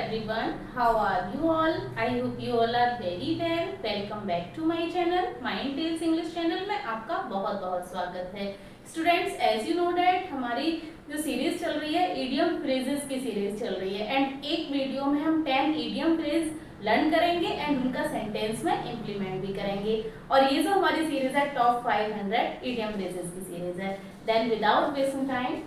everyone, how are you all? I hope you all are very well. Welcome back to my channel, Mind Tales English channel में आपका बहुत बहुत स्वागत है. Students, as you know that हमारी जो series चल रही है इडियम फ्रेजेस की सीरीज चल रही है एंड एक वीडियो में हम 10 इडियम फ्रेज लर्न करेंगे एंड उनका सेंटेंस में इम्प्लीमेंट भी करेंगे. और ये जो हमारी सीरीज है टॉप 500 इडियम फ्रेजेस की सीरीज है. Then without wasting time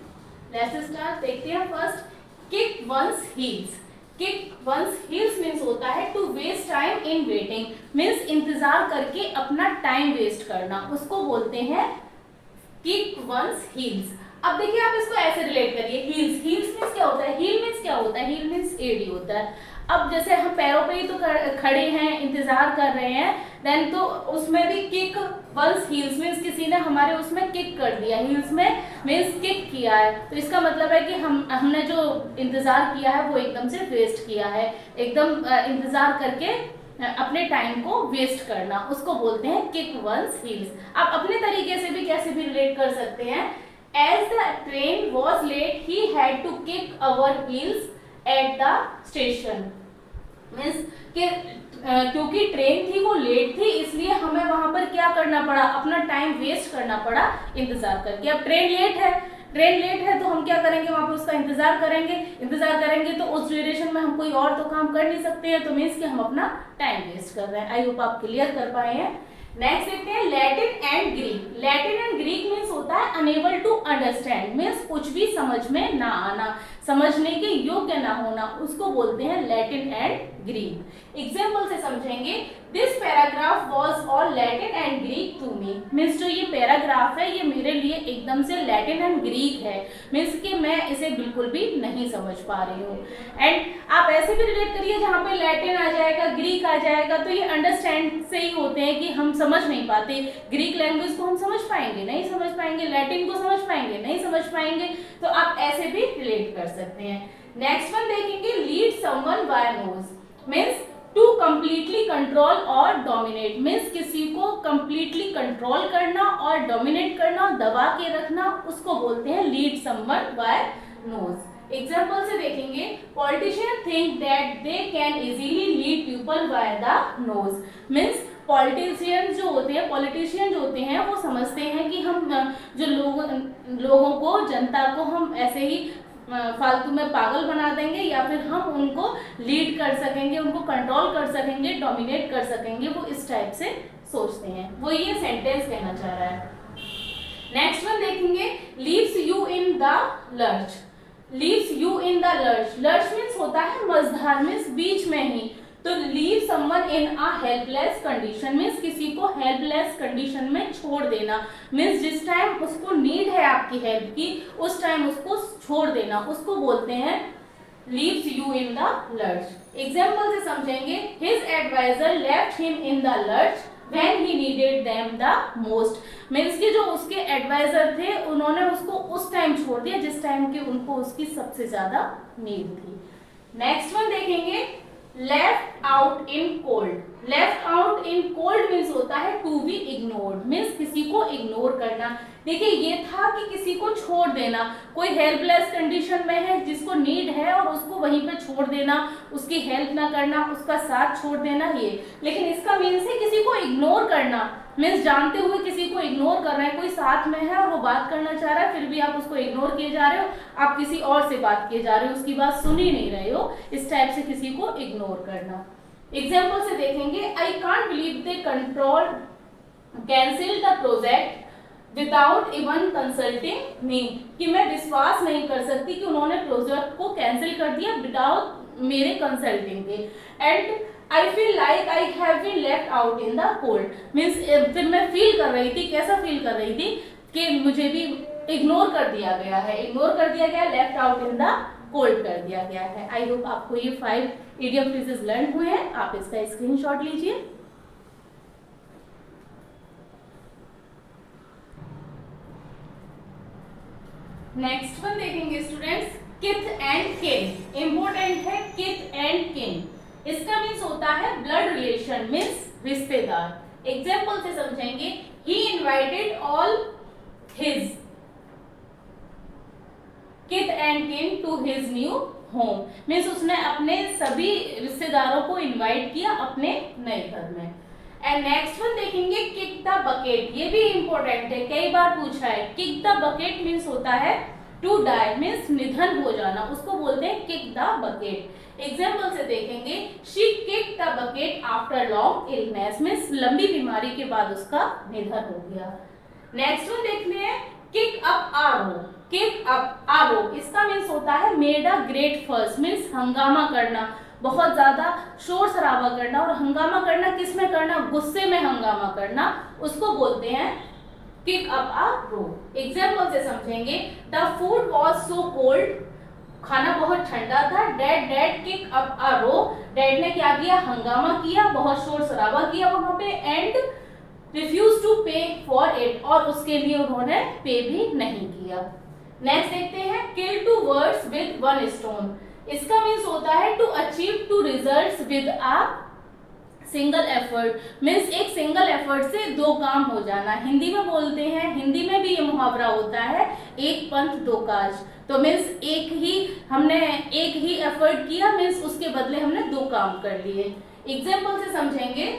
let's start. देखते हैं first, kick one's heels. Kick one's heels means होता है to waste time in waiting, means इंतजार करके अपना टाइम वेस्ट करना, उसको बोलते हैं किक वंस हील्स. अब देखिए आप इसको ऐसे रिलेट करिए, हील्स. हील्स मीन्स क्या होता है? हील मीन्स क्या होता है? हील मीन्स एड़ी होता है. अब जैसे हम पैरों पे ही तो खड़े हैं, इंतजार कर रहे हैं, देन तो उसमें भी किक वंस हील्स मीन्स किसी ने हमारे उसमें किक कर दिया. हील्स में मीन्स किक किया है, तो इसका मतलब है कि हमने जो इंतजार किया है वो एकदम से वेस्ट किया है. एकदम इंतजार करके अपने टाइम को वेस्ट करना, उसको बोलते हैं किक वंस हील्स. आप अपने तरीके से भी कैसे भी रिलेट कर सकते हैं. As the train was late, he had to kick our heels at the station. Means कि क्योंकि ट्रेन थी वो लेट थी, इसलिए हमें वहां पर क्या करना पड़ा, अपना टाइम वेस्ट करना पड़ा इंतजार करके. अब ट्रेन लेट है तो हम क्या करेंगे, वहां पर उसका इंतजार करेंगे तो उस ड्यूरेशन में हम कोई और तो काम कर नहीं सकते हैं, तो मीन्स कि हम अपना टाइम वेस्ट कर रहे हैं. आई होप आप क्लियर कर पाए हैं. नेक्स्ट देखते हैं Latin and Greek. Latin and Greek means होता है अनेबल टू अंडरस्टैंड, मीन्स कुछ भी समझ में ना आना, समझने के योग्य ना होना, उसको बोलते हैं लैटिन एंड ग्रीक. एग्जाम्पल से समझेंगे. This paragraph was all Latin and Greek to me, means जो ये पैराग्राफ है ये मेरे लिए एकदम से लैटिन एंड ग्रीक है, मीन्स कि मैं इसे बिल्कुल भी नहीं समझ पा रही हूँ. एंड आप ऐसे भी रिलेट करिए जहाँ पे लैटिन आ जाएगा, ग्रीक आ जाएगा, तो ये अंडरस्टैंड से ही होते हैं कि हम समझ नहीं पाते. ग्रीक लैंग्वेज को हम समझ पाएंगे, नहीं समझ पाएंगे. लैटिन को समझ पाएंगे, नहीं समझ पाएंगे. तो आप ऐसे भी रिलेट कर सकते हैं. नेक्स्ट वन देखेंगे, lead someone by nose. Means to completely control और डोमिनेट, मीन्स किसी को कंप्लीटली कंट्रोल करना और डोमिनेट करना, दबा के रखना, उसको बोलते हैं lead someone by nose. Example से देखेंगे. Politician think that they can easily lead people by the nose. Means politician जो होते हैं वो समझते हैं कि हम जो लोगों को, जनता को हम ऐसे ही फालतू में पागल बना देंगे या फिर हम उनको लीड कर सकेंगे, उनको कंट्रोल कर सकेंगे, डोमिनेट कर सकेंगे, वो इस टाइप से सोचते हैं. वो ये सेंटेंस कहना चाह रहा है. नेक्स्ट वन देखेंगे, leaves you in the lurch. Leaves you in the lurch. Lurch means होता है मझधार, मीन्स बीच में ही. तो leave someone in a helpless condition, means किसी को हेल्पलेस कंडीशन में छोड़ देना, मीन्स जिस टाइम उसको नीड है आपकी हेल्प की उस टाइम उसको छोड़ देना, उसको बोलते हैं leaves you in the lurch. Example से समझेंगे. His adviser left him in the lurch when he needed them the most. Means कि जो उसके एडवाइजर थे उन्होंने उसको उस टाइम छोड़ दिया जिस टाइम की उनको उसकी सबसे ज्यादा नीड थी. नेक्स्ट वन देखेंगे, left out in cold. Left out in cold means होता है टू बी इग्नोर्ड, मीन्स किसी को इग्नोर करना. देखिए ये था कि किसी को छोड़ देना, कोई हेल्पलेस कंडीशन में है जिसको नीड है और उसको वहीं पे छोड़ देना, उसकी हेल्प ना करना, उसका साथ छोड़ देना ये. लेकिन इसका मीन्स है किसी को इग्नोर करना, मीन्स जानते हुए किसी को इग्नोर कर रहे हैं. कोई साथ में है और वो बात करना चाह रहा है फिर भी आप उसको इग्नोर किए जा रहे हो, आप किसी और से बात किए जा रहे हो, उसकी बात सुन ही नहीं रहे हो. इस टाइप से किसी को इग्नोर करना. एग्जाम्पल से देखेंगे. I can't believe they control cancel the project without even consulting me. कि मैं विश्वास नहीं कर सकती कि उन्होंने प्रोजेक्ट को कैंसिल कर दिया विदाउट मेरे कंसल्टिंग के. And I feel like I have been left out in the cold. Means फिर मैं फील कर रही थी, कैसा फील कर रही थी कि मुझे भी इग्नोर कर दिया गया है, left out in the cold कर दिया गया है. आई होप आपको ये 5 इडियम फ्रेजेस लर्न हुए हैं. आप इसका स्क्रीनशॉट लीजिए. नेक्स्ट वन देखेंगे students, kith and kin. Important है किथ एंड किन. इसका मीन्स होता है ब्लड रिलेशन, मीन्स रिश्तेदार. एग्जाम्पल से समझेंगे. He invited all his kith and kin to his new home, means उसने अपने सभी रिश्तेदारों को इनवाइट किया अपने नए घर में। एंड नेक्स्ट वन देखेंगे किक द बकेट, ये भी इंपॉर्टेंट है, कई बार पूछा है। किक द बकेट मीन्स होता है टू डाई, मीन्स निधन हो जाना, उसको बोलते हैं किक द बकेट। एग्जाम्पल से देखेंगे, she kick the bucket after long illness, means लंबी बीमारी के बाद उसका निधन हो गया। नेक्स्ट वन देखते हैं किक अप आरो, किक अप आरो इसका मीन्स होता है मेड अ ग्रेट फर्स, मीन्स हंगामा करना, बहुत ज्यादा शोर शराबा करना। और हंगामा करना किस में करना, गुस्से में हंगामा करना, उसको बोलते हैं kick up a row. Example से समझेंगे, the food was so cold, खाना बहुत ठंडा था, dad dad kick up a row, dad ने क्या किया, हंगामा किया, बहुत शोर शराबा किया वहां पे, एंड रिफ्यूज टू पे फॉर इट, और उसके लिए उन्होंने पे भी नहीं किया। नेक्स्ट देखते हैं kill two words with one stone, इसका मीन्स होता है to achieve two results with a single effort, means एक सिंगल एफर्ट से दो काम हो जाना। हिंदी में बोलते हैं, हिंदी में भी ये मुहावरा होता है एक पंथ दो काज, तो मीन्स हमने एक ही एफर्ट किया, मीन्स उसके बदले हमने दो काम कर लिए। एग्जाम्पल से समझेंगे,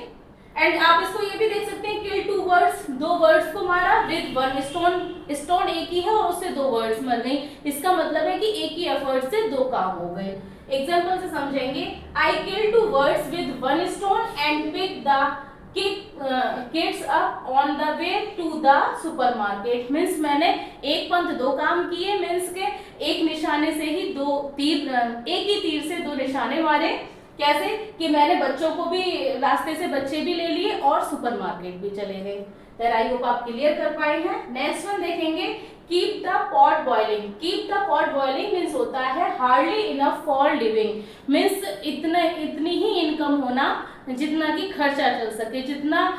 एंड आप इसको ये भी देख सकते हैं, किल टू वर्ड्स, दो वर्ड्स को मारा, विद वन स्टोन, स्टोन एक ही है और उससे दो वर्ड्स मर गई, इसका मतलब है कि एक ही एफर्ट से दो काम हो गए। एग्जाम्पल से समझेंगे, I kill two words with one stone and pick the kids up on the way to the supermarket, means मैंने एक पंथ दो काम किए, मीन्स के एक निशाने से ही दो तीर, एक ही तीर से दो निशाने मारे। कैसे कि मैंने बच्चों को भी, रास्ते से बच्चे भी ले लिए और सुपरमार्केट भी चले गए। तो आई होप आप क्लियर कर पाए हैं। नेक्स्ट वन देखेंगे, keep the pot boiling, keep the pot boiling means होता है hardly enough for living, means इतनी ही इनकम होना जितना कि खर्चा चल सके, जितना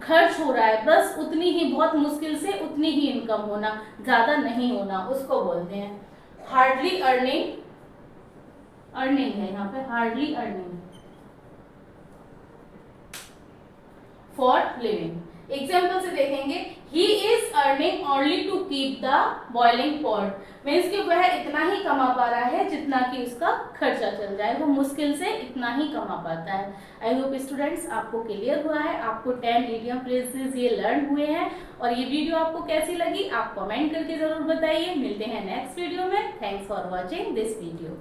खर्च हो रहा है बस उतनी ही, बहुत मुश्किल से उतनी ही इनकम होना, ज्यादा नहीं होना, उसको बोलते हैं हार्डली अर्निंग, अर्निंग है यहाँ पे, hardly earning for living. Example से देखेंगे, he is earning only to keep the boiling pot, means कि वह इतना ही कमा पा रहा है जितना कि उसका खर्चा चल जाए, वो मुश्किल से इतना ही कमा पाता है। आई होप स्टूडेंट्स आपको क्लियर हुआ है, आपको 10 इडियम फ्रेजेस ये लर्न हुए हैं, और ये वीडियो आपको कैसी लगी आप कमेंट करके जरूर बताइए। मिलते हैं नेक्स्ट वीडियो में। Thanks for watching this video.